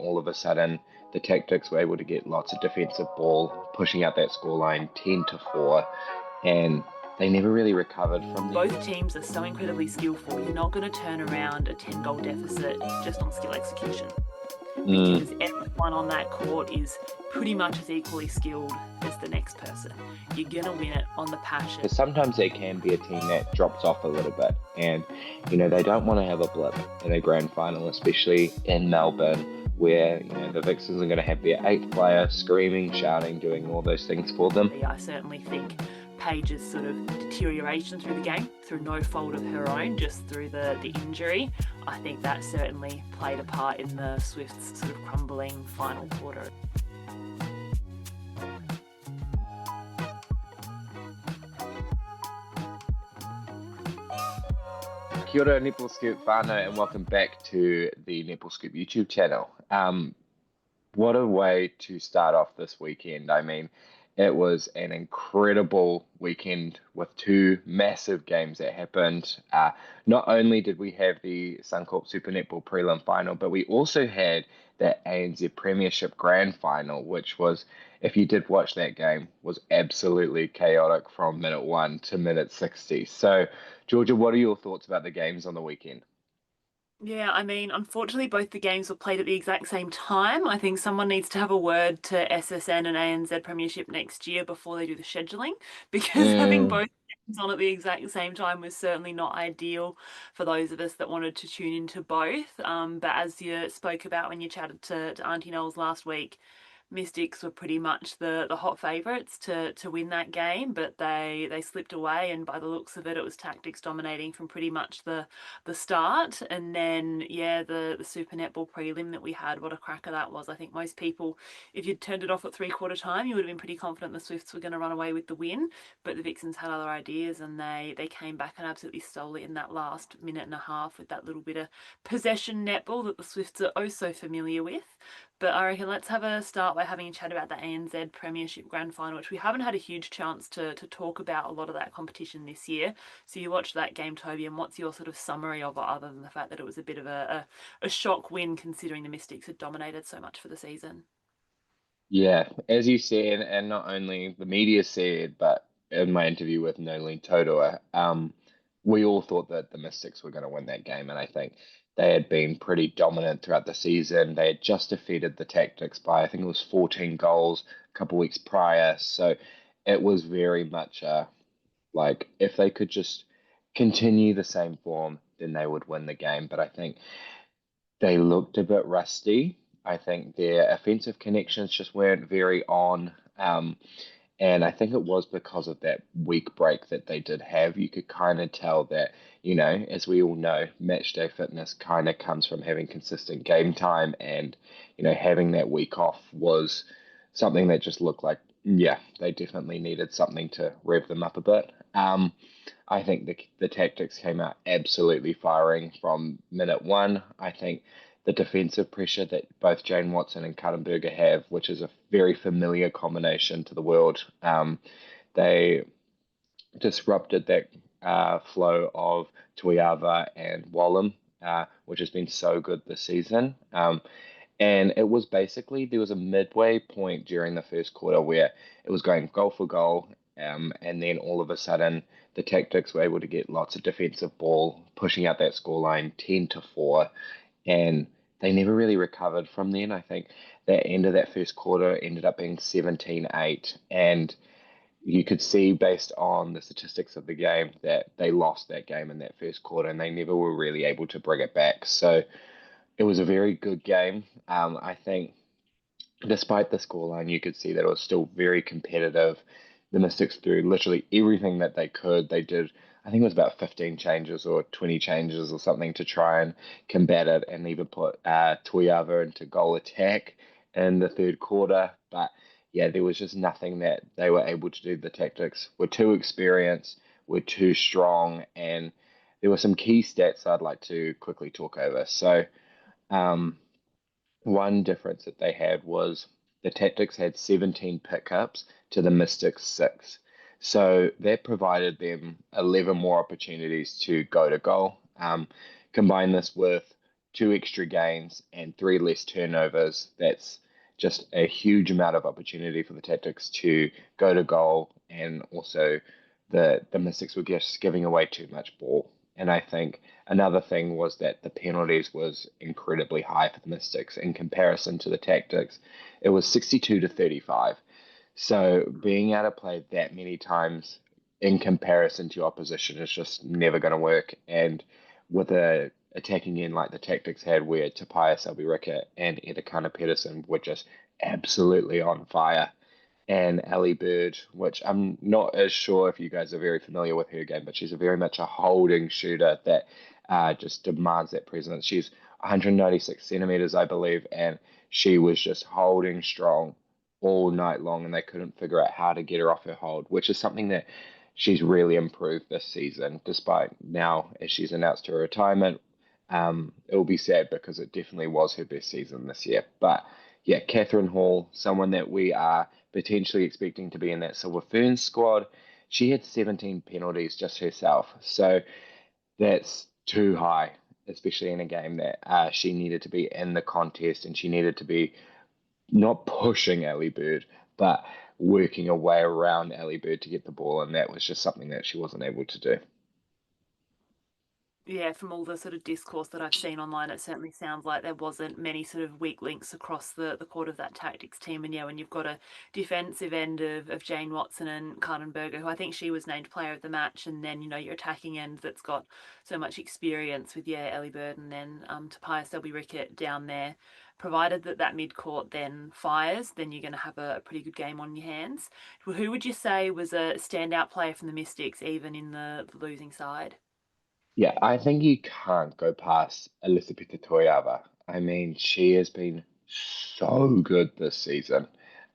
all of a sudden the Tactix were able to get lots of defensive ball, pushing out that scoreline 10-4, and they never really recovered from there. Both teams are so incredibly skillful. You're not going to turn around a 10-goal deficit just on skill execution, because everyone on that court is pretty much as equally skilled as the next person. You're going to win it on the passion. Because sometimes there can be a team that drops off a little bit, and they don't want to have a blip in a grand final, especially in Melbourne, where the Vixens are going to have their 8th player screaming, shouting, doing all those things for them. I certainly think Paige's sort of deterioration through the game, through no fault of her own, just through the injury, I think that certainly played a part in the Swifts' sort of crumbling final quarter. Kia ora, Netball Scoop whānau, and welcome back to the Netball Scoop YouTube channel. What a way to start off this weekend. I mean, it was an incredible weekend with 2 massive games that happened. Not only did we have the Suncorp Super Netball Prelim Final, but we also had the ANZ Premiership Grand Final, which was, if you did watch that game, was absolutely chaotic from minute 1 to minute 60. So, Georgia, what are your thoughts about the games on the weekend? Yeah, I mean, unfortunately, both the games were played at the exact same time. I think someone needs to have a word to SSN and ANZ Premiership next year before they do the scheduling, because having both games on at the exact same time was certainly not ideal for those of us that wanted to tune into both. But as you spoke about when you chatted to Auntie Knowles last week, Mystics were pretty much the hot favourites to win that game, but they slipped away, and by the looks of it, it was Tactix dominating from pretty much the start. And then, yeah, the Super Netball prelim that we had, what a cracker that was. I think most people, if you'd turned it off at 3/4 time, you would have been pretty confident the Swifts were going to run away with the win, but the Vixens had other ideas, and they came back and absolutely stole it in that last minute and a half with that little bit of possession netball that the Swifts are oh so familiar with. But I reckon let's have a start by having a chat about the ANZ Premiership Grand Final, which we haven't had a huge chance to talk about a lot of that competition this year. So you watched that game, Tobey, and what's your sort of summary of it, other than the fact that it was a bit of a shock win considering the Mystics had dominated so much for the season? Yeah, as you said, and not only the media said, but in my interview with Nolene Totoa, we all thought that the Mystics were going to win that game, and I think they had been pretty dominant throughout the season. They had just defeated the Tactix by, I think it was 14 goals a couple weeks prior, so it was very much like if they could just continue the same form, then they would win the game. But I think they looked a bit rusty. I think their offensive connections just weren't very on. And I think it was because of that week break that they did have. You could kind of tell that, as we all know, match day fitness kind of comes from having consistent game time. And, having that week off was something that just looked like, yeah, they definitely needed something to rev them up a bit. I think the Tactix came out absolutely firing from minute 1. I think the defensive pressure that both Jane Watson and Cuttenberger have, which is a very familiar combination to the world, they disrupted that flow of Tuiava and Wallam, which has been so good this season. And it was basically, there was a midway point during the first quarter where it was going goal for goal. And then all of a sudden, the Tactix were able to get lots of defensive ball, pushing out that scoreline 10-4. And they never really recovered from then. I think that end of that first quarter ended up being 17-8. And you could see based on the statistics of the game that they lost that game in that first quarter and they never were really able to bring it back. So it was a very good game. I think despite the scoreline, you could see that it was still very competitive. The Mystics threw literally everything that they could. They did, I think it was about 15 changes or 20 changes or something to try and combat it, and even put Tuiava into goal attack in the third quarter. But yeah, there was just nothing that they were able to do. The Tactix were too experienced, were too strong, and there were some key stats I'd like to quickly talk over. So one difference that they had was the Tactix had 17 pickups to the Mystics 6. So that provided them 11 more opportunities to go to goal. Combine this with 2 extra games and 3 less turnovers. That's just a huge amount of opportunity for the Tactix to go to goal, and also the Mystics were just giving away too much ball. And I think another thing was that the penalties was incredibly high for the Mystics in comparison to the Tactix. It was 62 to 35. So being able to play that many times in comparison to your opposition is just never going to work. And with a attacking end like the Tactix had, where Tapia Selby-Rickett and Edakana Pedersen were just absolutely on fire, and Ellie Bird, which I'm not as sure if you guys are very familiar with her game, but she's a very much a holding shooter that just demands that presence. She's 196 centimeters, I believe, and she was just holding strong all night long, and they couldn't figure out how to get her off her hold, which is something that she's really improved this season, despite now, as she's announced her retirement. It will be sad because it definitely was her best season this year. But yeah, Catherine Hall, someone that we are potentially expecting to be in that Silver Ferns squad. She had 17 penalties just herself. So that's too high, especially in a game that she needed to be in the contest, and she needed to be not pushing Ellie Bird, but working a way around Ellie Bird to get the ball. And that was just something that she wasn't able to do. Yeah, from all the sort of discourse that I've seen online, it certainly sounds like there wasn't many sort of weak links across the court of that Tactix team. And yeah, when you've got a defensive end of Jane Watson and Kartenberger, who I think she was named player of the match, and then, your attacking end that's got so much experience with, Ellie Bird, and then Tapia Selby-Rickett down there. Provided that mid-court then fires, then you're going to have a pretty good game on your hands. Who would you say was a standout player from the Mystics, even in the losing side? Yeah, I think you can't go past Elizabeth Toyava. I mean, she has been so good this season.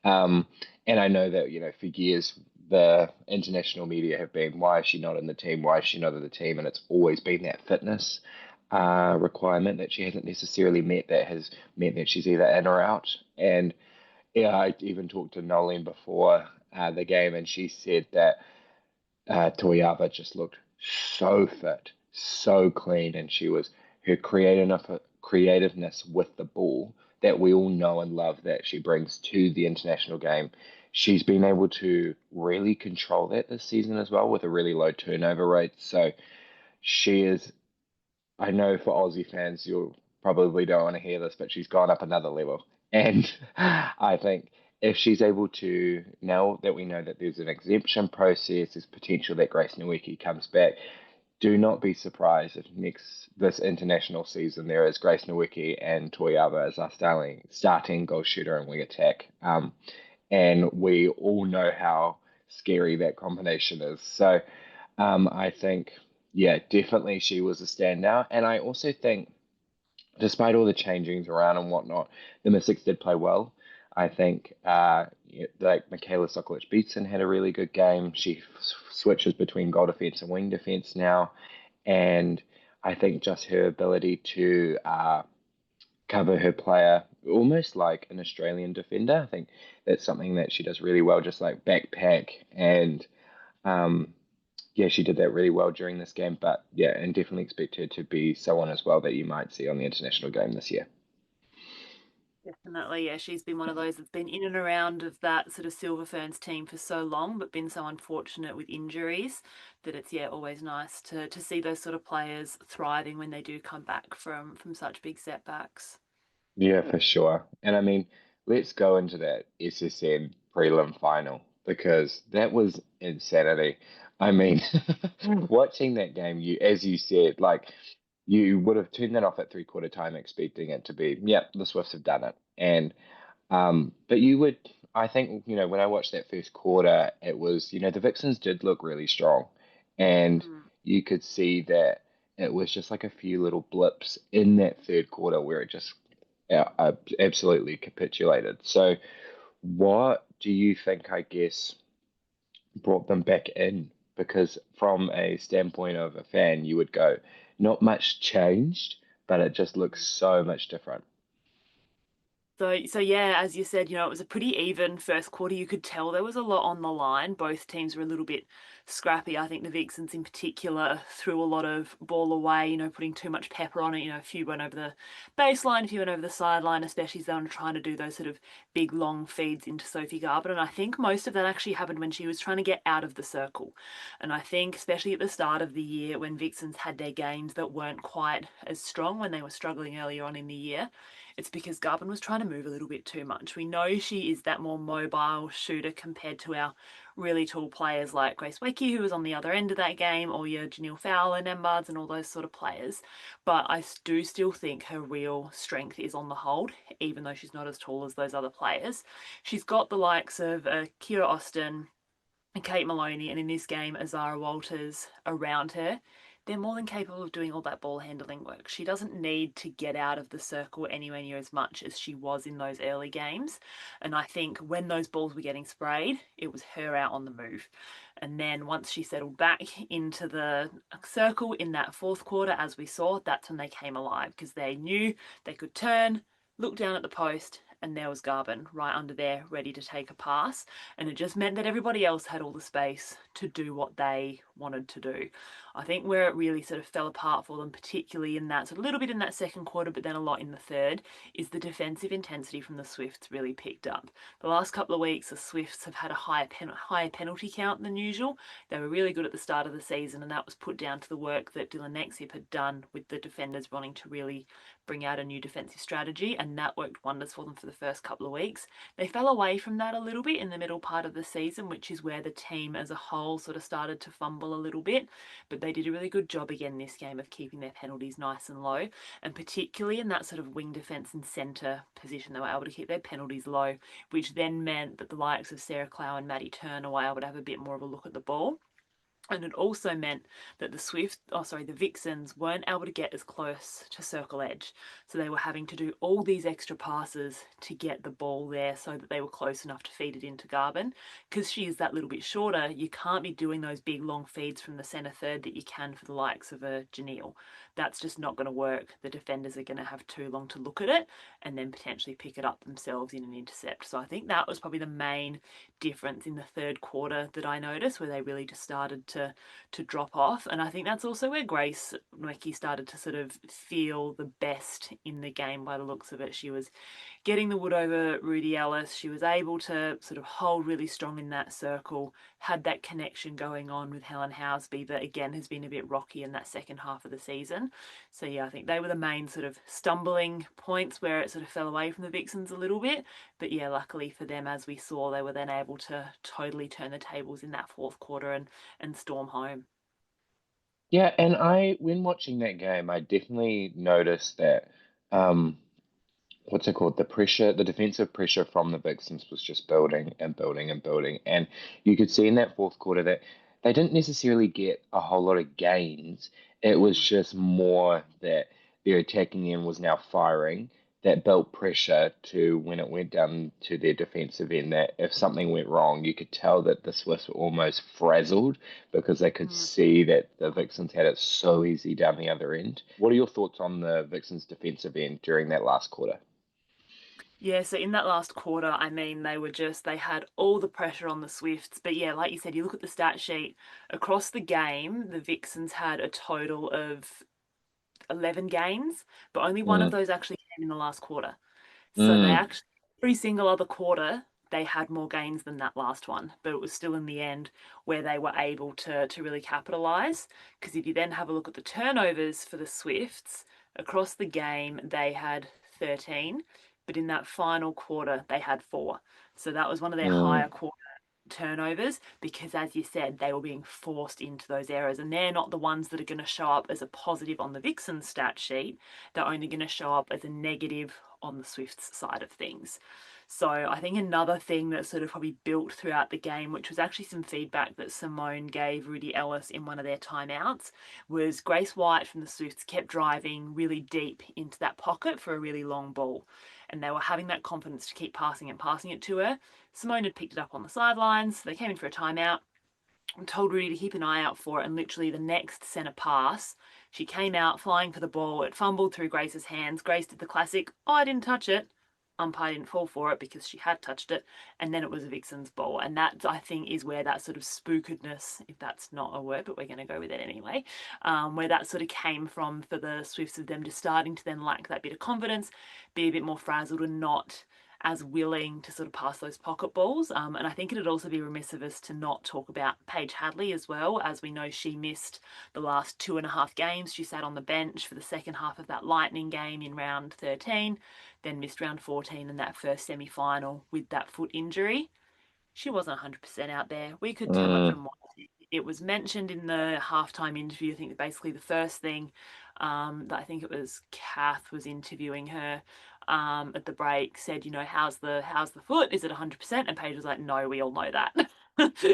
Um, and I know that, for years, the international media have been, why is she not in the team? Why is she not in the team? And it's always been that fitness requirement that she hasn't necessarily met, that has meant that she's either in or out. And yeah, I even talked to Nolene before the game, and she said that Toyava just looked so fit, so clean, and she was her creativeness with the ball that we all know and love that she brings to the international game. She's been able to really control that this season as well, with a really low turnover rate. So she is, I know for Aussie fans, you'll probably don't want to hear this, but she's gone up another level. And I think if she's able to, now that we know that there's an exemption process, there's potential that Grace Nweke comes back, do not be surprised if this international season there is Grace Nweke and Toyava as our starting goal shooter and wing attack. And we all know how scary that combination is. So I think, yeah, definitely she was a standout. And I also think, despite all the changings around and whatnot, the Mystics did play well. I think like Michaela Sokolic-Beatson had a really good game. She switches between goal defense and wing defense now. And I think just her ability to cover her player almost like an Australian defender. I think that's something that she does really well, just like backpack. And um, yeah, she did that really well during this game. But yeah, and definitely expect her to be someone as well that you might see on the international game this year. Definitely, yeah. She's been one of those that's been in and around of that sort of Silver Ferns team for so long, but been so unfortunate with injuries that it's, yeah, always nice to see those sort of players thriving when they do come back from such big setbacks. Yeah, for sure. And I mean, let's go into that SSN prelim final, because that was insanity. I mean, watching that game, as you said, like, you would have turned that off at 3/4 time, expecting it to be, yep, the Swifts have done it. And but you would, I think, when I watched that first quarter, it was, the Vixens did look really strong, and Mm. you could see that it was just like a few little blips in that third quarter where it just, yeah, absolutely capitulated. So, what do you think, I guess, brought them back in? Because from a standpoint of a fan, you would go, not much changed, but it just looks so much different. So yeah, as you said, it was a pretty even first quarter. You could tell there was a lot on the line. Both teams were a little bit scrappy. I think the Vixens in particular threw a lot of ball away, putting too much pepper on it. A few went over the baseline, a few went over the sideline, especially as they were trying to do those sort of big long feeds into Sophie Garber. And I think most of that actually happened when she was trying to get out of the circle. And I think especially at the start of the year when Vixens had their games that weren't quite as strong when they were struggling earlier on in the year, it's because Garvin was trying to move a little bit too much. We know she is that more mobile shooter compared to our really tall players like Grace Weckie, who was on the other end of that game, or your Janelle Fowler, Nembards, and all those sort of players. But I do still think her real strength is on the hold, even though she's not as tall as those other players. She's got the likes of Kira Austin and Kate Maloney, and in this game, Azara Walters around her. They're more than capable of doing all that ball handling work. She doesn't need to get out of the circle anywhere near as much as she was in those early games. And I think when those balls were getting sprayed, it was her out on the move. And then once she settled back into the circle in that fourth quarter, as we saw, that's when they came alive because they knew they could turn, look down at the post, and there was Garvin right under there ready to take a pass. And it just meant that everybody else had all the space to do what they wanted to do. I think where it really sort of fell apart for them, particularly in that, so a little bit in that second quarter, but then a lot in the third, is the defensive intensity from the Swifts really picked up. The last couple of weeks, the Swifts have had a higher penalty count than usual. They were really good at the start of the season, and that was put down to the work that Dylan Nexip had done with the defenders wanting to really bring out a new defensive strategy, and that worked wonders for them for the first couple of weeks. They fell away from that a little bit in the middle part of the season, which is where the team as a whole sort of started to fumble a little bit, but they did a really good job again this game of keeping their penalties nice and low, and particularly in that sort of wing defence and centre position, they were able to keep their penalties low, which then meant that the likes of Sarah Clow and Maddie Turner were able to have a bit more of a look at the ball. And it also meant that the Vixens weren't able to get as close to circle edge. So they were having to do all these extra passes to get the ball there so that they were close enough to feed it into Garvin. Because she is that little bit shorter, you can't be doing those big long feeds from the centre third that you can for the likes of a Janelle. That's just not going to work. The defenders are going to have too long to look at it and then potentially pick it up themselves in an intercept. So I think that was probably the main difference in the third quarter that I noticed, where they really just started to drop off. And I think that's also where Grace Nweki started to sort of feel the best in the game by the looks of it. She was getting the wood over Rudy Ellis. She was able to sort of hold really strong in that circle, had that connection going on with Helen Houseby that again has been a bit rocky in that second half of the season. So yeah, I think they were the main sort of stumbling points where it sort of fell away from the Vixens a little bit. But yeah, luckily for them, as we saw, they were then able to totally turn the tables in that fourth quarter and storm home. Yeah, and when watching that game, I definitely noticed that, what's it called? The pressure, the defensive pressure from the Vixens was just building and building and building. And you could see in that fourth quarter that they didn't necessarily get a whole lot of gains. It was just more that their attacking end was now firing. That built pressure to when it went down to their defensive end, that if something went wrong, you could tell that the Swiss were almost frazzled because they could see that the Vixens had it so easy down the other end. What are your thoughts on the Vixens defensive end during that last quarter? Yeah, so in that last quarter, I mean, they had all the pressure on the Swifts. But yeah, like you said, you look at the stat sheet across the game, the Vixens had a total of 11 gains, but only one of Mm, those actually came in the last quarter. So they mm, actually, every single other quarter, they had more gains than that last one, but it was still in the end where they were able to really capitalize. Because if you then have a look at the turnovers for the Swifts, across the game, they had 13, but in that final quarter, they had 4. So that was one of their higher mm. quarter turnovers because, as you said, they were being forced into those errors, and they're not the ones that are going to show up as a positive on the Vixen stat sheet. They're only going to show up as a negative on the Swifts side of things. So I think another thing that sort of probably built throughout the game, which was actually some feedback that Simone gave Rudy Ellis in one of their timeouts, was Grace White from the Swifts kept driving really deep into that pocket for a really long ball. And they were having that confidence to keep passing it to her. Simone had picked it up on the sidelines. They came in for a timeout and told Rudy to keep an eye out for it. And literally the next centre pass, she came out flying for the ball. It fumbled through Grace's hands. Grace did the classic, oh, I didn't touch it. umpire didn't fall for it because she had touched it, and then it was a Vixens ball. And that, I think, is where that sort of spookedness, if that's not a word, but we're going to go with it anyway, where that sort of came from for the Swifts, of them just starting to then lack that bit of confidence, be a bit more frazzled and not as willing to sort of pass those pocket balls. And I think it'd also be remiss of us to not talk about Paige Hadley as well. As we know, she missed the last 2.5 games. She sat on the bench for the second half of that Lightning game in round 13, then missed round 14 in that first semi-final with that foot injury. She wasn't 100% out there. We could tell it from what it was mentioned in the halftime interview. I think that basically the first thing that I think it was Kath was interviewing her at the break said, how's the foot? Is it 100%? And Paige was like, no, we all know that.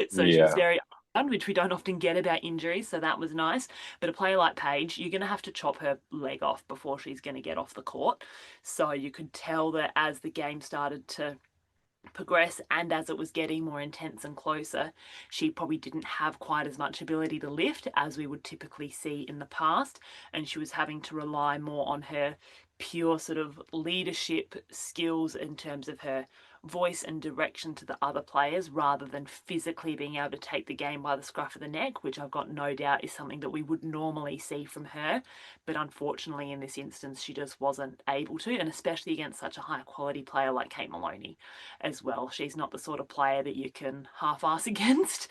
So she was Yeah. very upfront, which we don't often get about injuries. So that was nice. But a player like Paige, you're going to have to chop her leg off before she's going to get off the court. So you could tell that as the game started to progress and as it was getting more intense and closer, she probably didn't have quite as much ability to lift as we would typically see in the past. And she was having to rely more on her pure sort of leadership skills in terms of her voice and direction to the other players rather than physically being able to take the game by the scruff of the neck, which I've got no doubt is something that we would normally see from her. But unfortunately, in this instance, she just wasn't able to, and especially against such a high quality player like Kate Maloney as well. She's not the sort of player that you can half-ass against.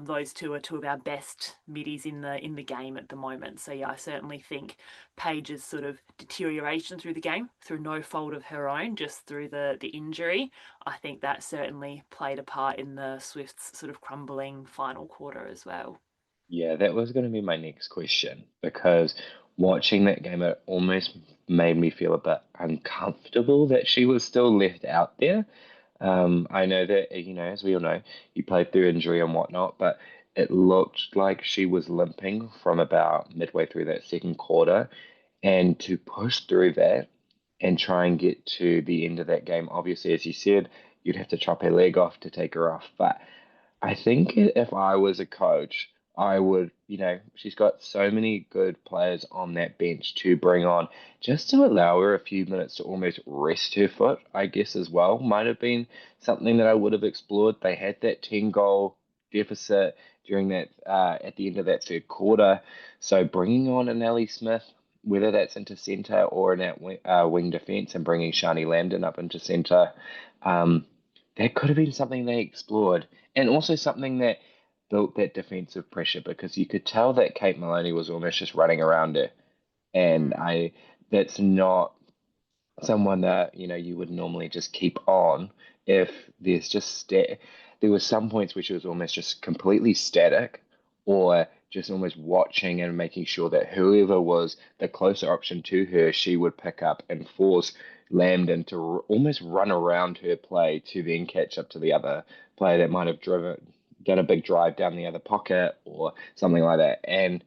Those two are two of our best middies in the game at the moment. So yeah, I certainly think Paige's sort of deterioration through the game, through no fault of her own, just through the injury, I think that certainly played a part in the Swifts sort of crumbling final quarter as well. Yeah, that was going to be my next question because watching that game, it almost made me feel a bit uncomfortable that she was still left out there. I know that, as we all know, you played through injury and whatnot, but it looked like she was limping from about midway through that second quarter. And to push through that and try and get to the end of that game, obviously, as you said, you'd have to chop her leg off to take her off. But I think if I was a coach, I would, she's got so many good players on that bench to bring on just to allow her a few minutes to almost rest her foot, I guess, as well. Might have been something that I would have explored. They had that 10-goal deficit during that, at the end of that third quarter. So bringing on an Ellie Smith, whether that's into centre or in that wing defence and bringing Shani Lambden up into centre, um, that could have been something they explored and also something that built that defensive pressure because you could tell that Kate Maloney was almost just running around her. And Mm. that's not someone that, you would normally just keep on if there's just there was some points which was almost just completely static or just almost watching and making sure that whoever was the closer option to her, she would pick up and force Lambden to almost run around her play to then catch up to the other player that might have done a big drive down the other pocket or something like that. And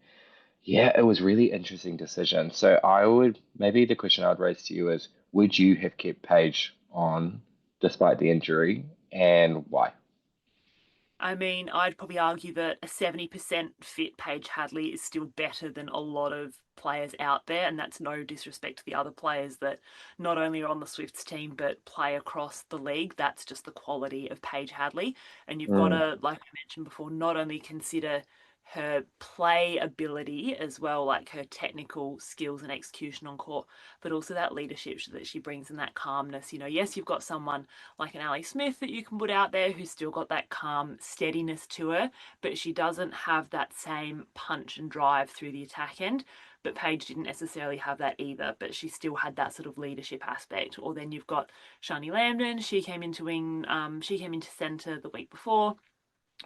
yeah, it was really interesting decision. So I would maybe the question I'd raise to you is, would you have kept Paige on despite the injury, and why? I mean, I'd probably argue that a 70% fit Paige Hadley is still better than a lot of players out there, and that's no disrespect to the other players that not only are on the Swifts team but play across the league. That's just the quality of Paige Hadley, and you've got Mm, to, like I mentioned before, not only consider her play ability as well, like her technical skills and execution on court, but also that leadership that she brings and that calmness. Yes, you've got someone like an Ali Smith that you can put out there who's still got that calm steadiness to her, but she doesn't have that same punch and drive through the attack end. But Paige didn't necessarily have that either, but she still had that sort of leadership aspect. Or then you've got Shani Lambden. She came into centre the week before,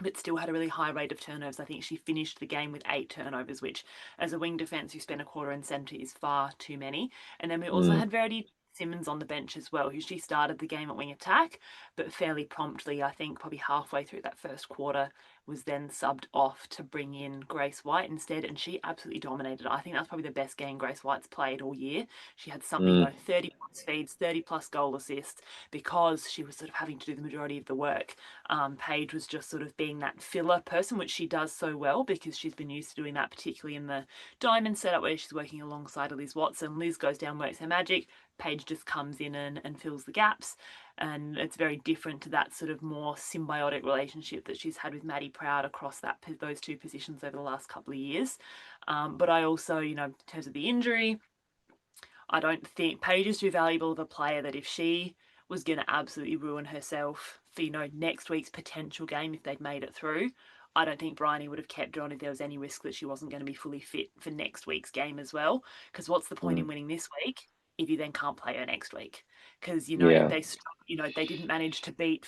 but still had a really high rate of turnovers. I think she finished the game with 8 turnovers, which, as a wing defence who spent a quarter in centre, is far too many. And then we also mm, had Verity Simmons on the bench as well, who she started the game at wing attack, but fairly promptly, I think probably halfway through that first quarter, was then subbed off to bring in Grace White instead, and she absolutely dominated. I think that's probably the best game Grace White's played all year. She had something, mm, 30 plus feeds, 30 plus goal assists, because she was sort of having to do the majority of the work. Paige was just sort of being that filler person, which she does so well because she's been used to doing that, particularly in the diamond setup where she's working alongside Liz Watson. Liz goes down, works her magic, Paige just comes in and fills the gaps. And it's very different to that sort of more symbiotic relationship that she's had with Maddie Proud across those two positions over the last couple of years. But I also, in terms of the injury, I don't think Paige is too valuable of a player that if she was going to absolutely ruin herself for, next week's potential game if they'd made it through, I don't think Bryony would have kept her on if there was any risk that she wasn't going to be fully fit for next week's game as well. Because what's the point in winning this week if you then can't play her next week? Because, if they didn't manage to beat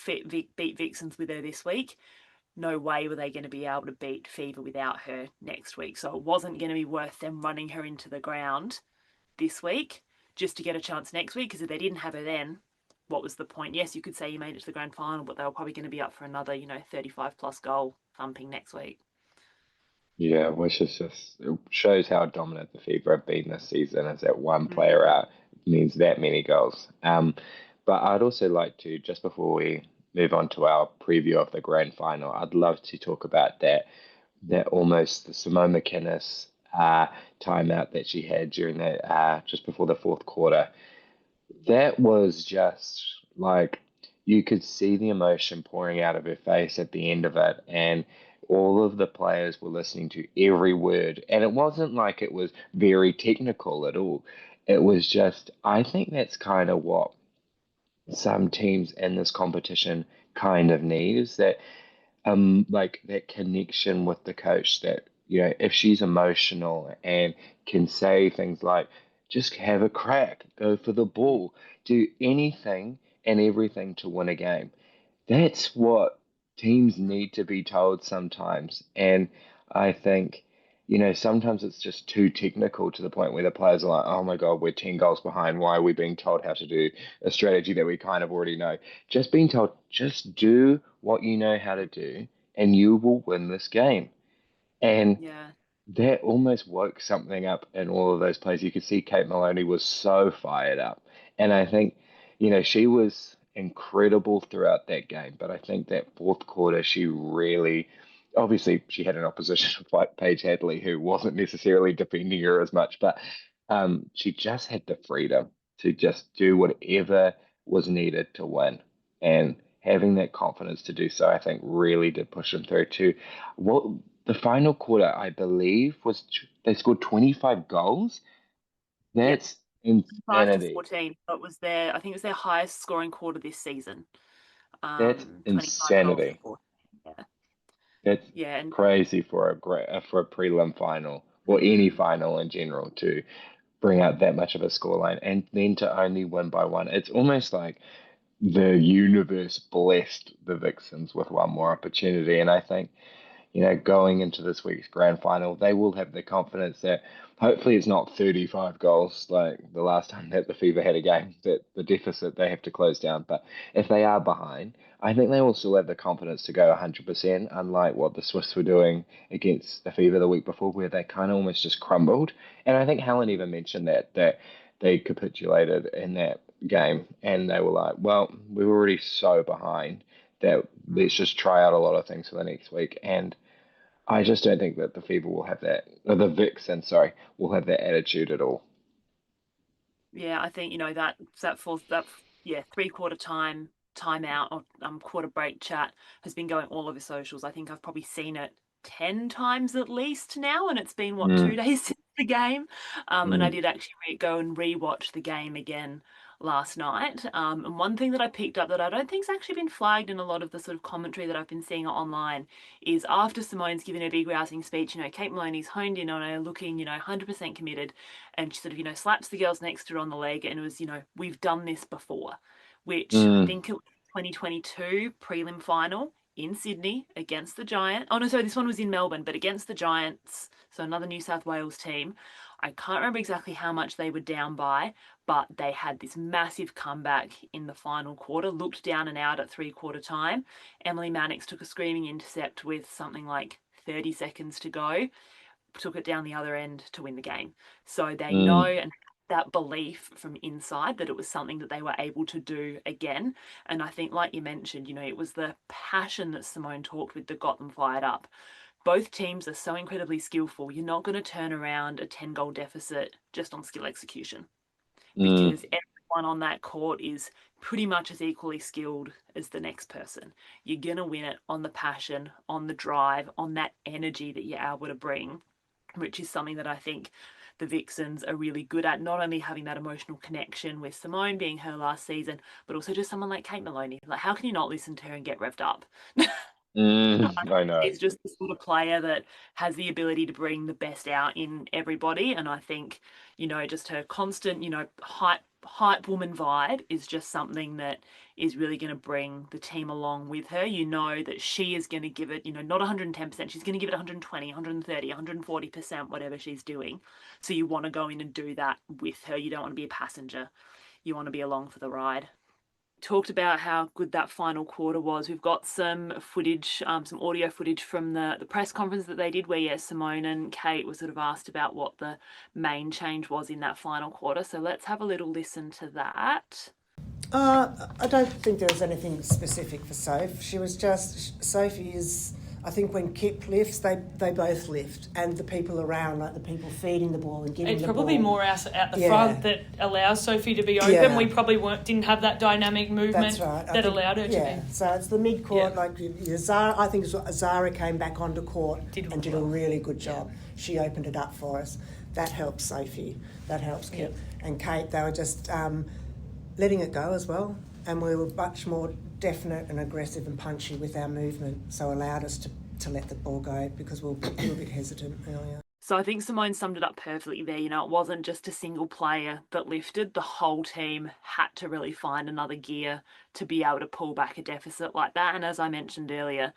Vixens with her this week, no way were they going to be able to beat Fever without her next week. So it wasn't going to be worth them running her into the ground this week just to get a chance next week, because if they didn't have her then, what was the point? Yes, you could say you made it to the grand final, but they were probably going to be up for another, 35 plus goal thumping next week. Yeah, which is just, it shows how dominant the Fever have been this season, is that one player out means that many goals. But I'd also like to, just before we move on to our preview of the grand final, I'd love to talk about that almost the Simone McInnes timeout that she had during that just before the fourth quarter. That was just like you could see the emotion pouring out of her face at the end of it, and all of the players were listening to every word. And it wasn't like it was very technical at all. It was just, I think that's kind of what some teams in this competition kind of need, is that like that connection with the coach, that if she's emotional and can say things like just have a crack, go for the ball, do anything and everything to win a game. That's what teams need to be told sometimes. And I think, sometimes it's just too technical to the point where the players are like, oh my God, we're 10 goals behind. Why are we being told how to do a strategy that we kind of already know? Just being told, just do what you know how to do and you will win this game. And Yeah. that almost woke something up in all of those plays. You could see Kate Maloney was so fired up. And I think, she was incredible throughout that game. But I think that fourth quarter, she really, obviously, she had an opposition like Paige Hadley, who wasn't necessarily defending her as much, but she just had the freedom to just do whatever was needed to win. And having that confidence to do so, I think, really did push them through to what the final quarter, I believe, was they scored 25 goals. Yep. That's 5 to insanity. 14. It was I think it was their highest scoring quarter this season. That's 25 goals to insanity. 14. Yeah. That's Yeah. And crazy for a prelim final or any final in general to bring out that much of a scoreline and then to only win by one. It's almost like the universe blessed the Vixens with one more opportunity. And I think going into this week's grand final, they will have the confidence that hopefully it's not 35 goals like the last time that the Fever had a game, that the deficit they have to close down. But if they are behind, I think they will still have the confidence to go 100%, unlike what the Swiss were doing against the Fever the week before, where they kind of almost just crumbled. And I think Helen even mentioned that they capitulated in that game and they were like, well, we were already so behind that let's just try out a lot of things for the next week. And I just don't think that the Fever will have that, or the Vixen, sorry, will have that attitude at all. yeah, I think, that fourth, yeah, 3/4 timeout or quarter break chat has been going all over socials. I think I've probably seen it 10 times at least now, and it's been, what, 2 days since the game? And I Mm, did actually go and rewatch the game again last night. And one thing that I picked up that I don't think's actually been flagged in a lot of the sort of commentary that I've been seeing online is after Simone's given a big rousing speech, Kate Maloney's honed in on her, looking, 100% committed, and she sort of, slaps the girls next to her on the leg and was, we've done this before, which I mm, think it was 2022 prelim final in Sydney against the Giants. Oh no, sorry, this one was in Melbourne, but against the Giants, so another New South Wales team. I can't remember exactly how much they were down by, but they had this massive comeback in the final quarter, looked down and out at 3/4 time. Emily Mannix took a screaming intercept with something like 30 seconds to go, took it down the other end to win the game. So they know mm, and that belief from inside that it was something that they were able to do again. And I think, like you mentioned, it was the passion that Simone talked with that got them fired up. Both teams are so incredibly skillful. You're not going to turn around a 10-goal deficit just on skill execution, mm. because everyone on that court is pretty much as equally skilled as the next person. You're going to win it on the passion, on the drive, on that energy that you're able to bring, which is something that I think the Vixens are really good at, not only having that emotional connection with Simone being her last season, but also just someone like Kate Maloney. Like, how can you not listen to her and get revved up? I know. She's just the sort of player that has the ability to bring the best out in everybody. And I think, just her constant, hype woman vibe is just something that is really going to bring the team along with her. You know that she is going to give it, not 110%, she's going to give it 120, 130, 140%, whatever she's doing. So you want to go in and do that with her. You don't want to be a passenger. You want to be along for the ride. Talked about how good that final quarter was. We've got some footage, some audio footage from the press conference that they did where, Simone and Kate were sort of asked about what the main change was in that final quarter. So let's have a little listen to that. I don't think there was anything specific for Soph. Sophie is, I think when Kip lifts, they both lift, and the people around, like the people feeding the ball and giving it's the ball. It's probably more us at the front that allows Sophie to be open. Yeah. We probably didn't have that dynamic movement allowed her to be. So it's the mid-court, like Zara, I think Zara came back onto court and did a really good job. Yeah. She opened it up for us. That helps Sophie. That helps Kip. Yeah. And Kate, they were just letting it go as well. And we were much more definite and aggressive and punchy with our movement, so allowed us to let the ball go because we were a bit hesitant earlier. So I think Simone summed it up perfectly there. It wasn't just a single player that lifted. The whole team had to really find another gear to be able to pull back a deficit like that. And as I mentioned earlier,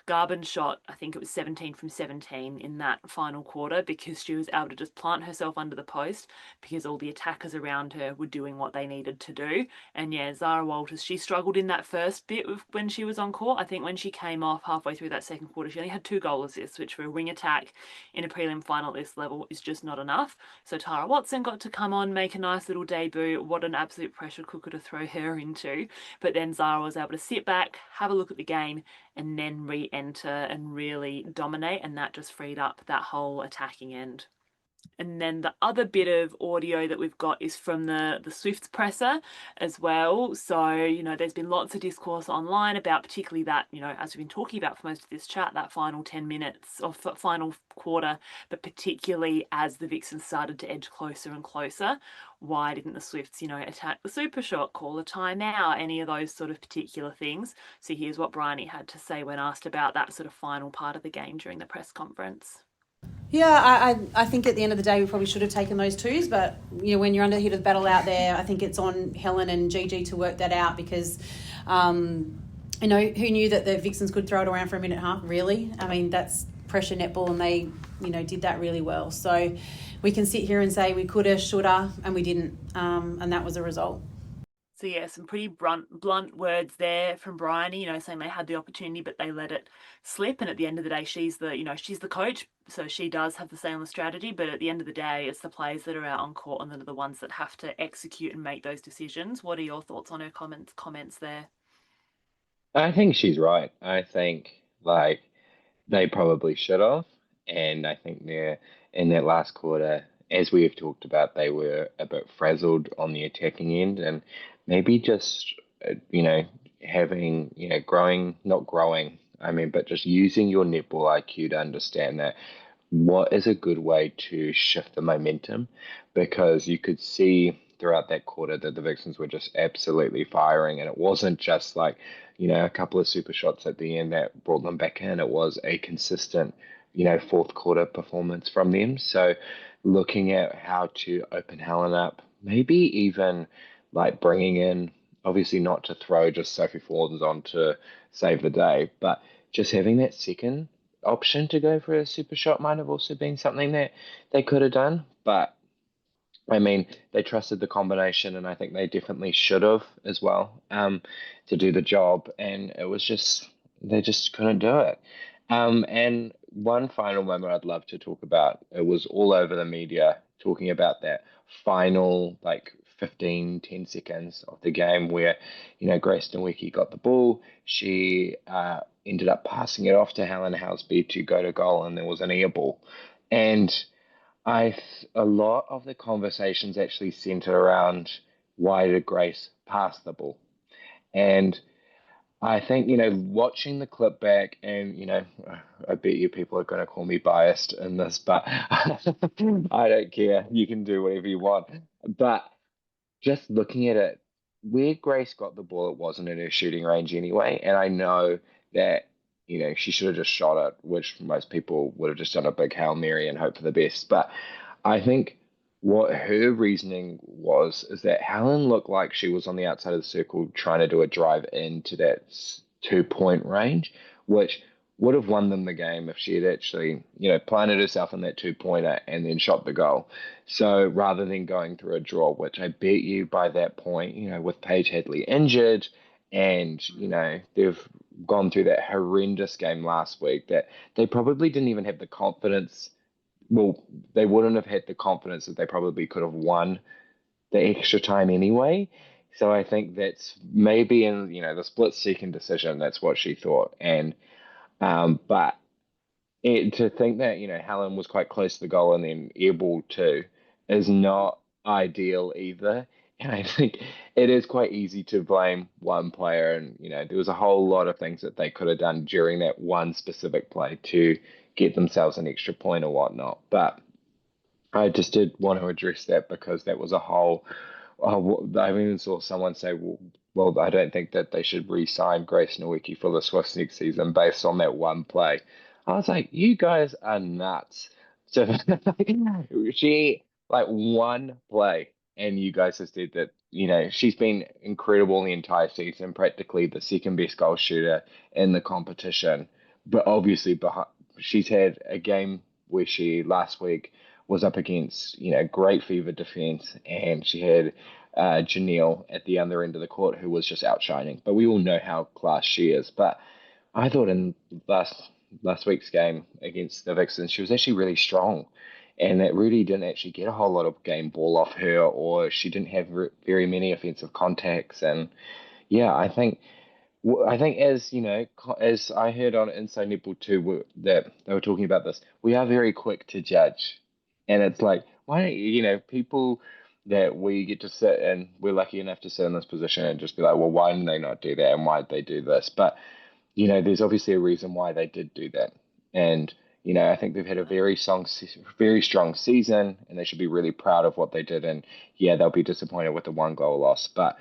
Garvin shot, I think it was 17 from 17 in that final quarter because she was able to just plant herself under the post because all the attackers around her were doing what they needed to do. And Zara Walters, she struggled in that first bit when she was on court. I think when she came off halfway through that second quarter, she only had 2 goal assists, which for a wing attack in a prelim final at this level is just not enough. So Tara Watson got to come on, make a nice little debut. What an absolute pressure cooker to throw her into. But then Zara was able to sit back, have a look at the game, and then re-enter and really dominate, and that just freed up that whole attacking end. And then the other bit of audio that we've got is from the Swifts presser as well. So, there's been lots of discourse online about particularly that, as we've been talking about for most of this chat, that final 10 minutes of final quarter, but particularly as the Vixens started to edge closer and closer. Why didn't the Swifts, attack the super shot, call a timeout, any of those sort of particular things? So here's what Bryony had to say when asked about that sort of final part of the game during the press conference. Yeah, I think at the end of the day we probably should have taken those twos, but when you're under the heat of the battle out there, I think it's on Helen and Gigi to work that out because who knew that the Vixens could throw it around for a minute and a half, really? I mean, that's pressure netball and they did that really well. So we can sit here and say we coulda, shoulda, and we didn't, and that was a result. So some pretty blunt words there from Bryony, saying they had the opportunity, but they let it slip. And at the end of the day, she's the coach, so she does have the say on the strategy. But at the end of the day, it's the players that are out on court and that are the ones that have to execute and make those decisions. What are your thoughts on her comments there? I think she's right. I think they probably should have, and I think they're in that last quarter, as we have talked about, they were a bit frazzled on the attacking end, and maybe just having not growing. I mean, but just using your netball IQ to understand that what is a good way to shift the momentum, because you could see throughout that quarter that the Vixens were just absolutely firing, and it wasn't just a couple of super shots at the end that brought them back in. It was a consistent fourth quarter performance from them. So looking at how to open Helen up, maybe even bringing in, obviously not to throw just Sophie Ford's on to save the day, but just having that second option to go for a super shot might have also been something that they could have done. But I mean, they trusted the combination, and I think they definitely should have as well to do the job. And it was they just couldn't do it. And one final moment I'd love to talk about, it was all over the media talking about that final 10 seconds of the game where, Grace Nowicki got the ball. She ended up passing it off to Helen Houseby to go to goal, and there was an air ball. And a lot of the conversations actually center around why did Grace pass the ball? And I think, watching the clip back, and, I bet you people are going to call me biased in this, but I don't care. You can do whatever you want. But just looking at it, where Grace got the ball, it wasn't in her shooting range anyway. And I know that, she should have just shot it, which most people would have just done a big Hail Mary and hope for the best. But I think what her reasoning was is that Helen looked like she was on the outside of the circle trying to do a drive into that 2 point range, which would have won them the game if she had actually, planted herself in that 2 pointer and then shot the goal. So rather than going through a draw, which I bet you by that point, with Paige Hadley injured and, they've gone through that horrendous game last week, that they probably didn't even have the confidence. Well, they wouldn't have had the confidence that they probably could have won the extra time anyway. So I think that's maybe in, the split second decision, that's what she thought. And, but to think that, Helen was quite close to the goal and then airball too is not ideal either. And I think it is quite easy to blame one player. And, there was a whole lot of things that they could have done during that one specific play to get themselves an extra point or whatnot. But I just did want to address that because that was a whole. I even saw someone say, well, I don't think that they should re-sign Grace Nowicki for the Swifts next season based on that one play. I was like, you guys are nuts. So she, like, one play, and you guys have said that, she's been incredible the entire season, practically the second best goal shooter in the competition. But obviously, she's had a game where she last week was up against, great fever defense, and she had Janelle at the other end of the court who was just outshining. But we all know how class she is. But I thought in last week's game against the Vixens, she was actually really strong, and that really didn't actually get a whole lot of game ball off her, or she didn't have very many offensive contacts. And yeah, I think as as I heard on Inside Netball too, that they were talking about this, we are very quick to judge, and it's like, why don't people that we get to sit and we're lucky enough to sit in this position and just be like, well, why didn't they not do that, and why did they do this? But there's obviously a reason why they did do that, and I think they've had a very strong season, and they should be really proud of what they did. And yeah, they'll be disappointed with the 1 goal loss, but.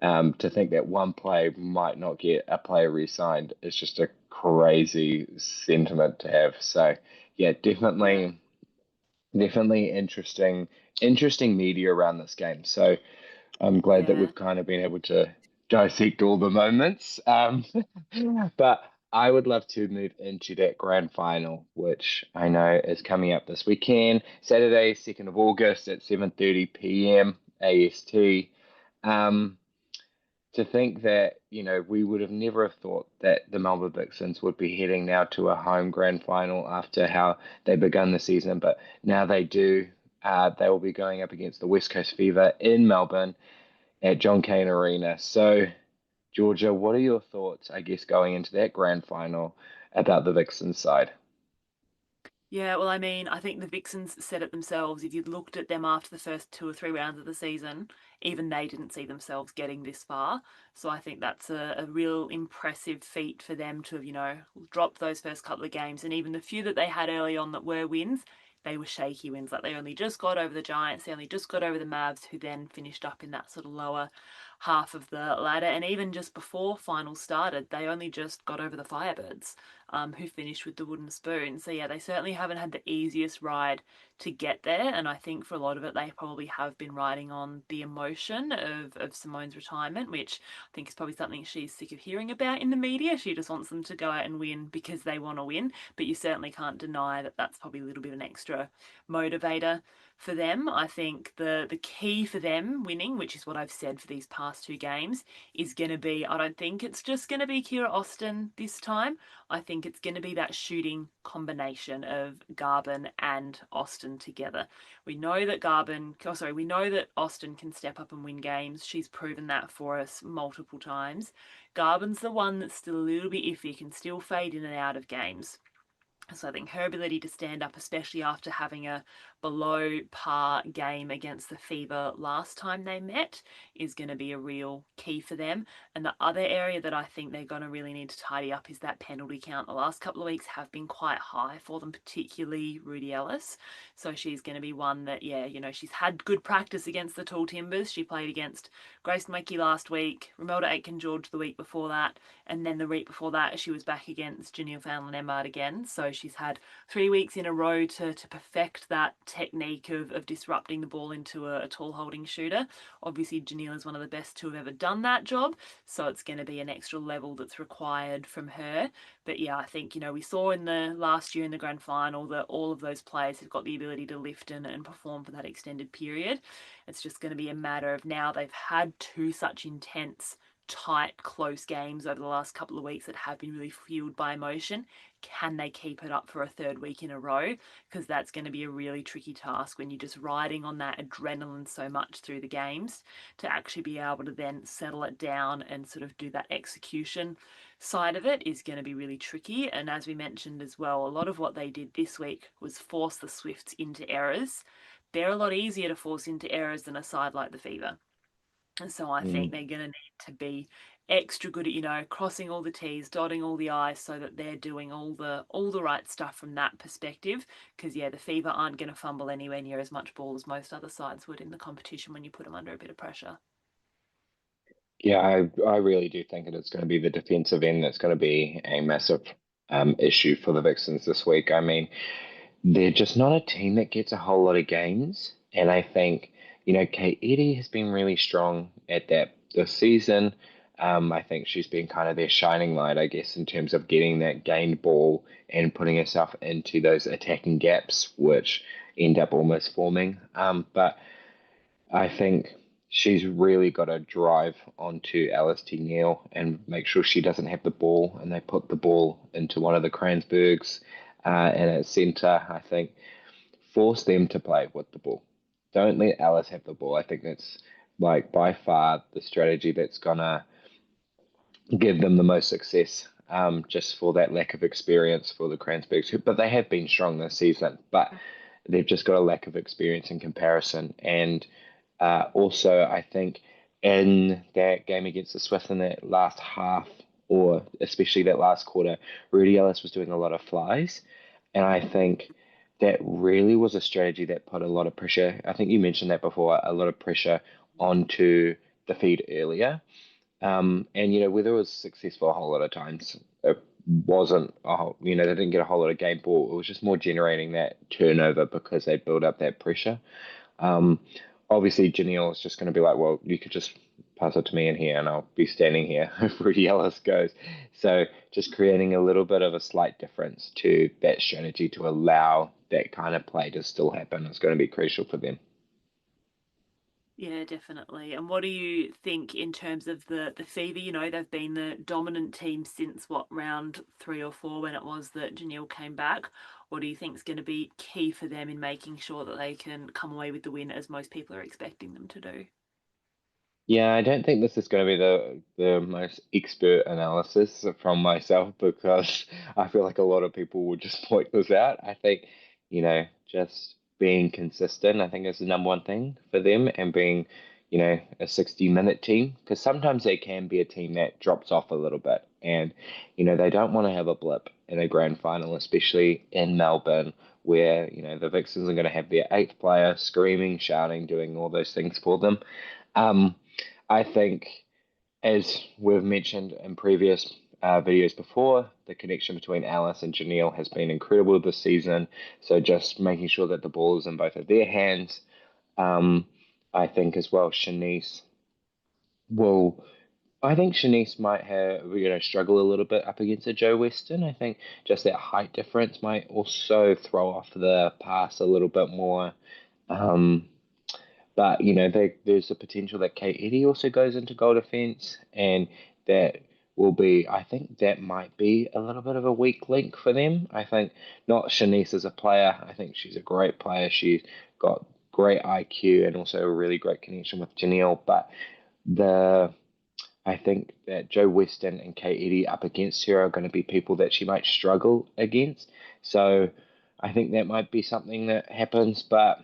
To think that one play might not get a player re-signed is just a crazy sentiment to have. So yeah, definitely interesting media around this game. So I'm glad that we've kind of been able to dissect all the moments. But I would love to move into that grand final, which I know is coming up this weekend, Saturday, 2nd of August at 7:30 p.m. AST. To think that, we would have never have thought that the Melbourne Vixens would be heading now to a home grand final after how they begun the season, but now they do. They will be going up against the West Coast Fever in Melbourne at John Cain Arena. So, Georgia, what are your thoughts, I guess, going into that grand final about the Vixens side? Yeah, well, I mean, I think the Vixens said it themselves. If you looked at them after the first 2 or 3 rounds of the season, even they didn't see themselves getting this far. So I think that's a real impressive feat for them to have, dropped those first couple of games. And even the few that they had early on that were wins, they were shaky wins. Like, they only just got over the Giants, they only just got over the Mavs, who then finished up in that sort of lower half of the ladder. And even just before finals started, they only just got over the Firebirds, who finished with the wooden spoon. So yeah, they certainly haven't had the easiest ride to get there, and I think for a lot of it they probably have been riding on the emotion of Simone's retirement, which I think is probably something she's sick of hearing about in the media. She just wants them to go out and win because they want to win, but you certainly can't deny that that's probably a little bit of an extra motivator for them. I think the key for them winning, which is what I've said for these past 2 games, is going to be, I don't think it's just going to be Kira Austin this time. I think it's going to be that shooting combination of Garvin and Austin together. We know that Austin can step up and win games. She's proven that for us multiple times. Garvin's the one that's still a little bit iffy, can still fade in and out of games. So I think her ability to stand up, especially after having a below par game against the Fever last time they met, is going to be a real key for them. And the other area that I think they're going to really need to tidy up is that penalty count. The last couple of weeks have been quite high for them, particularly Rudy Ellis. So she's going to be one that, she's had good practice against the Tall Timbers. She played against Grace Mackey last week, Romelda Aitken-George the week before that, and then the week before that she was back against Janelle Fowler-Nembard again. So she's had 3 weeks in a row to perfect that technique of disrupting the ball into a tall holding shooter. Obviously, Janelle is one of the best to have ever done that job, so it's going to be an extra level that's required from her. But yeah, I think, we saw in the last year in the grand final that all of those players have got the ability to lift and perform for that extended period. It's just going to be a matter of now they've had 2 such intense, tight, close games over the last couple of weeks that have been really fueled by emotion. Can they keep it up for a 3rd week in a row? Because that's going to be a really tricky task when you're just riding on that adrenaline so much through the games, to actually be able to then settle it down and sort of do that execution side of it is going to be really tricky. And as we mentioned as well, a lot of what they did this week was force the Swifts into errors. They're a lot easier to force into errors than a side like the Fever. And so I think they're going to need to be extra good at, crossing all the T's, dotting all the I's, so that they're doing all the right stuff from that perspective. Because, the Fever aren't going to fumble anywhere near as much ball as most other sides would in the competition when you put them under a bit of pressure. Yeah, I really do think that it's going to be the defensive end that's going to be a massive issue for the Vixens this week. I mean, they're just not a team that gets a whole lot of games. And I think, Keddy has been really strong at that this season. I think she's been kind of their shining light, I guess, in terms of getting that gained ball and putting herself into those attacking gaps, which end up almost forming. But I think she's really got to drive onto Alice T. Neal and make sure she doesn't have the ball, and they put the ball into one of the Kransbergs and at centre. I think force them to play with the ball. Don't let Alice have the ball. I think that's like by far the strategy that's gonna give them the most success. Just for that lack of experience for the Kransbergs, but they have been strong this season, but they've just got a lack of experience in comparison. And also, I think in that game against the Swifts in that last half, or especially that last quarter, Rudy Ellis was doing a lot of flies. And I think that really was a strategy that put a lot of pressure. I think you mentioned that before, a lot of pressure onto the feed earlier. And whether it was successful a whole lot of times, it wasn't they didn't get a whole lot of game ball. It was just more generating that turnover because they built up that pressure. Obviously, Janelle is just going to be like, well, you could just pass it to me in here and I'll be standing here if Rudy Ellis goes. So just creating a little bit of a slight difference to that strategy to allow that kind of play to still happen is going to be crucial for them. Yeah, definitely. And what do you think in terms of the Fever? They've been the dominant team since round 3 or 4 when it was that Janelle came back. What do you think is going to be key for them in making sure that they can come away with the win as most people are expecting them to do? Yeah, I don't think this is going to be the most expert analysis from myself because I feel like a lot of people would just point this out. I think, just being consistent, I think is the number one thing for them, and being, a 60-minute team, because sometimes they can be a team that drops off a little bit, and, they don't want to have a blip in a grand final, especially in Melbourne, where, the Vixens are going to have their 8th player screaming, shouting, doing all those things for them. I think, as we've mentioned in previous videos before, the connection between Alice and Janelle has been incredible this season. So just making sure that the ball is in both of their hands. I think as well, I think Shanice might have, struggle a little bit up against a Joe Weston. I think just that height difference might also throw off the pass a little bit more. But there's a potential that Keddy also goes into goal defense, and that will be. I think that might be a little bit of a weak link for them. I think not Shanice as a player. I think she's a great player. She's got great IQ and also a really great connection with Janelle. But the I think that Joe Weston and Keddy up against her are going to be people that she might struggle against. So I think that might be something that happens. But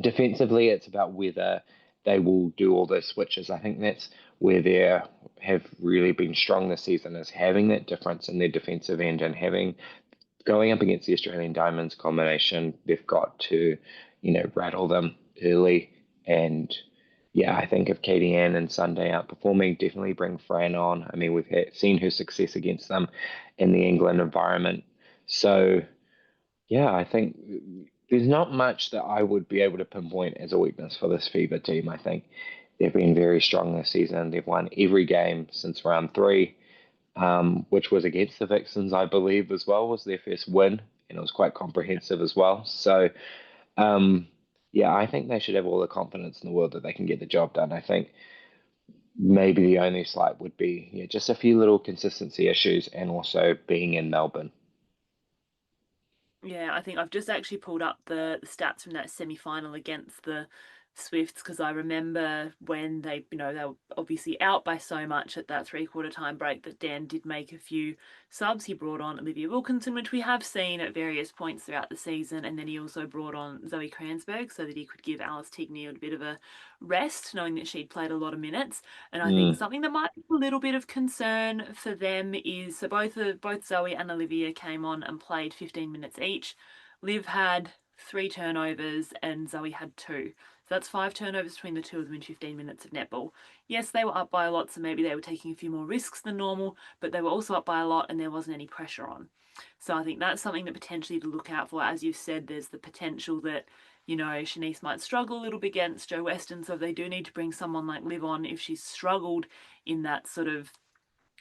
defensively, it's about whether they will do all those switches. I think that's where they have really been strong this season, is having that difference in their defensive end and having going up against the Australian Diamonds combination. They've got to, rattle them early. And yeah, I think if Katie Ann and Sunday outperforming, definitely bring Fran on. I mean, seen her success against them in the England environment. So yeah, I think there's not much that I would be able to pinpoint as a weakness for this Fever team. I think they've been very strong this season. They've won every game since round 3, which was against the Vixens, I believe, as well, was their first win, and it was quite comprehensive as well. So, yeah, I think they should have all the confidence in the world that they can get the job done. I think maybe the only slight would be just a few little consistency issues and also being in Melbourne. Yeah, I think I've just actually pulled up the stats from that semi-final against the Swifts, because I remember when they were obviously out by so much at that 3/4 time break that Dan did make a few subs. He brought on Olivia Wilkinson, which we have seen at various points throughout the season, and then he also brought on Zoe Kransberg so that he could give Alice Tigney a bit of a rest, knowing that she'd played a lot of minutes. And I think something that might be a little bit of concern for them is, so both Zoe and Olivia came on and played 15 minutes each. Liv had 3 turnovers and Zoe had 2. So that's 5 turnovers between the two of them in 15 minutes of netball. Yes, they were up by a lot, so maybe they were taking a few more risks than normal, but they were also up by a lot and there wasn't any pressure on. So I think that's something that potentially to look out for. As you've said, there's the potential that, Shanice might struggle a little bit against Joe Weston, so they do need to bring someone like Liv on if she's struggled in that sort of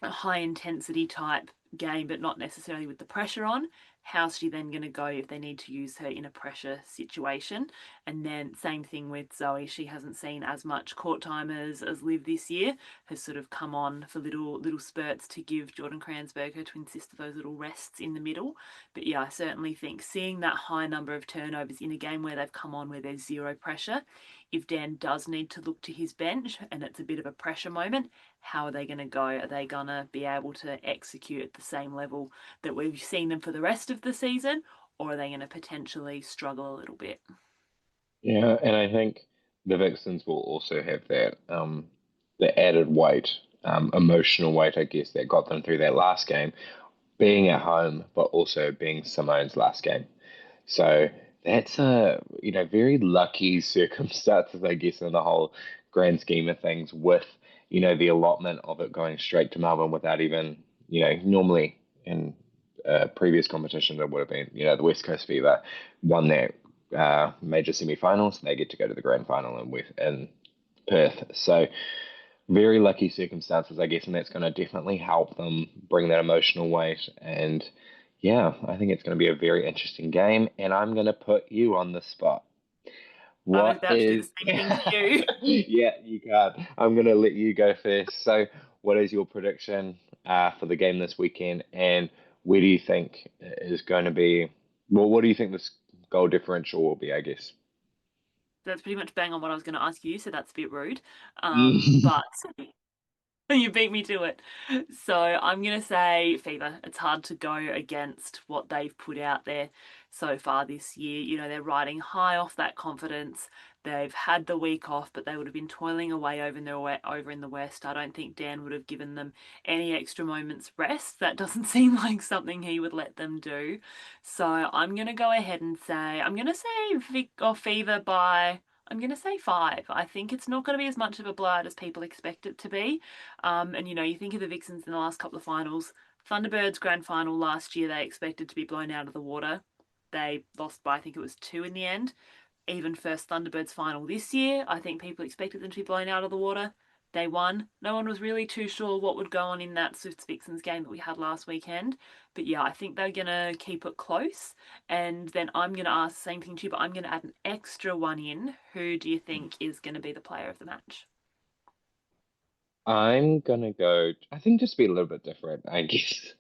high intensity type game, but not necessarily with the pressure on. How's she then going to go if they need to use her in a pressure situation? And then same thing with Zoe. She hasn't seen as much court time as Liv this year, has sort of come on for little spurts to give Jordan Kransberger to insist of those little rests in the middle. But yeah, I certainly think seeing that high number of turnovers in a game where they've come on where there's zero pressure, if Dan does need to look to his bench and it's a bit of a pressure moment, how are they going to go? Are they going to be able to execute at the same level that we've seen them for the rest of the season, or are they going to potentially struggle a little bit? Yeah, and I think the Vixens will also have that the added weight, emotional weight, I guess, that got them through that last game, being at home, but also being Simone's last game. So that's a very lucky circumstances, I guess, in the whole grand scheme of things, with the allotment of it going straight to Melbourne without even normally in previous competitions it would have been the West Coast Fever won that major semi-finals and they get to go to the grand final in Perth. So very lucky circumstances, I guess, and that's going to definitely help them bring that emotional weight. And yeah, I think it's going to be a very interesting game, and I'm going to put you on the spot. I was about to do the same thing to you. Yeah, you can't. I'm going to let you go first. So what is your prediction for the game this weekend, and where do you think is going to be, well, what do you think this goal differential will be, I guess? That's pretty much bang on what I was going to ask you, so that's a bit rude. But you beat me to it. So I'm going to say Fever. It's hard to go against what they've put out there so far this year. They're riding high off that confidence. They've had the week off, but they would have been toiling away over in the West. I don't think Dan would have given them any extra moments rest. That doesn't seem like something he would let them do. So I'm going to go ahead and say, I'm going to say Fever by, I'm going to say 5. I think it's not going to be as much of a blowout as people expect it to be. And you think of the Vixens in the last couple of finals. Thunderbirds Grand Final last year, they expected to be blown out of the water. They lost by, I think it was 2 in the end. Even first Thunderbirds final this year, I think people expected them to be blown out of the water. They won. No one was really too sure what would go on in that Swifts Vixens game that we had last weekend. But yeah, I think they're going to keep it close. And then I'm going to ask the same thing to you, but I'm going to add an extra one in. Who do you think is going to be the player of the match? I'm going to go, I think just be a little bit different, I guess.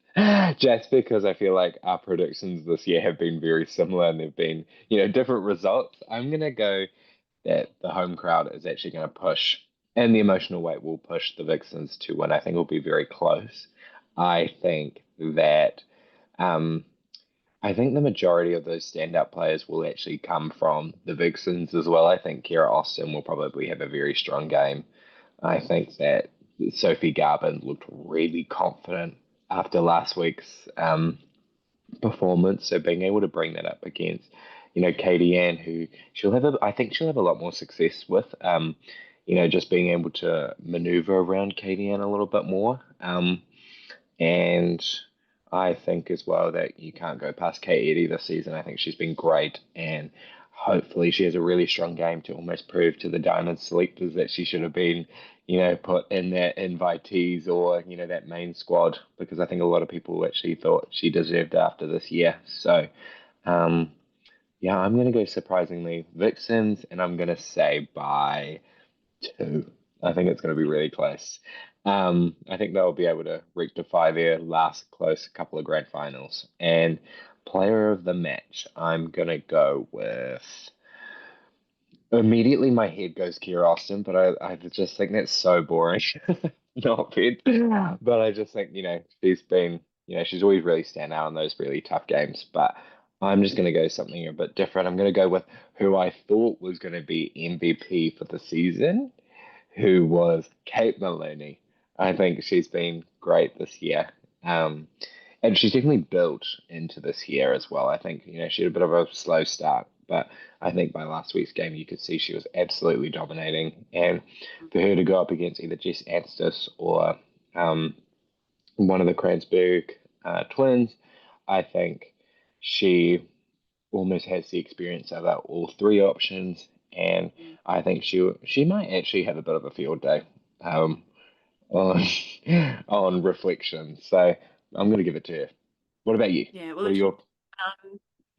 Just because I feel like our predictions this year have been very similar and they've been, different results. I'm going to go that the home crowd is actually going to push and the emotional weight will push the Vixens to win. I think it'll be very close. I think that um, I think the majority of those standout players will actually come from the Vixens as well. I think Kira Austin will probably have a very strong game. I think that Sophie Garvin looked really confident after last week's performance. So being able to bring that up against, Katie Ann, who I think she'll have a lot more success with, just being able to maneuver around Katie Ann a little bit more. And I think as well that you can't go past Katie this season. I think she's been great, and hopefully she has a really strong game to almost prove to the Diamond selectors that she should have been, put in that invitees or, that main squad, because I think a lot of people actually thought she deserved it after this year. So, yeah, I'm going to go surprisingly Vixens, and I'm going to say by 2. I think it's going to be really close. I think they'll be able to rectify their last close couple of grand finals. And player of the match, I'm going to go with. Immediately, my head goes Keir Austin, but I just think that's so boring. Not bad. But I just think, she's been, she's always really stand out in those really tough games. But I'm just going to go something a bit different. I'm going to go with who I thought was going to be MVP for the season, who was Kate Maloney. I think she's been great this year. And she's definitely built into this year as well. I think, she had a bit of a slow start, but I think by last week's game, you could see she was absolutely dominating. And for her to go up against either Jess Anstis or one of the Kranzberg twins, I think she almost has the experience of all 3 options. And I think she might actually have a bit of a field day on on reflection. So I'm going to give it to her. What about you? Yeah, well, What are your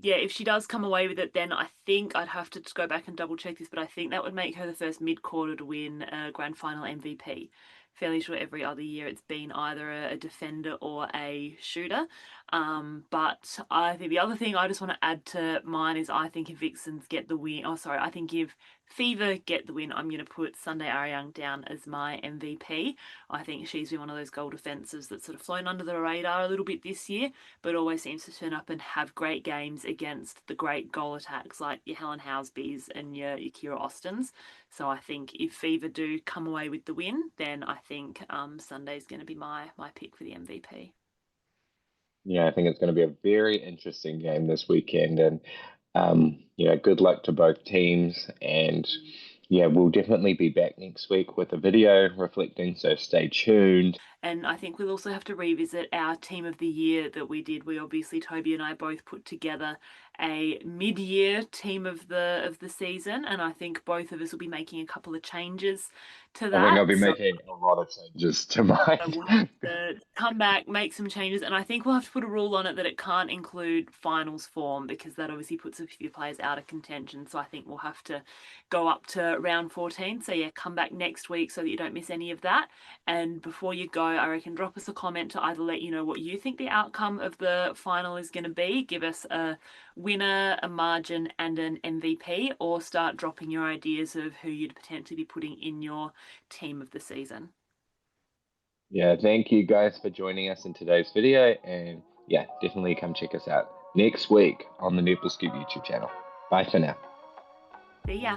if she does come away with it, then I think I'd have to just go back and double check this, but I think that would make her the first mid-quarter to win a grand final MVP. Fairly sure every other year it's been either a defender or a shooter. But I think the other thing I just want to add to mine is I think if Vixens get the win, I think if Fever get the win, I'm going to put Sunday Ariang down as my MVP. I think she's been one of those goal defences that's sort of flown under the radar a little bit this year, but always seems to turn up and have great games against the great goal attacks like your Helen Housebys and your Kira Austins. So I think if Fever do come away with the win, then I think Sunday's going to be my pick for the MVP. Yeah, I think it's going to be a very interesting game this weekend, and good luck to both teams. And yeah, we'll definitely be back next week with a video reflecting, so stay tuned. And I think we'll also have to revisit our team of the year that we did. We obviously, Tobey and I both put together a mid-year team of the season, and I think both of us will be making a couple of changes to that. I think I'll be making a lot of changes to mine. So we'll have to come back, make some changes, and I think we'll have to put a rule on it that it can't include finals form, because that obviously puts a few players out of contention. So I think we'll have to go up to round 14. So yeah, come back next week so that you don't miss any of that. And before you go, I reckon drop us a comment to either let you know what you think the outcome of the final is going to be, give us a winner, a margin, and an MVP, or start dropping your ideas of who you'd potentially be putting in your team of the season. Yeah, thank you guys for joining us in today's video, and yeah, definitely come check us out next week on the Netball Scoop YouTube channel. Bye for now. See ya.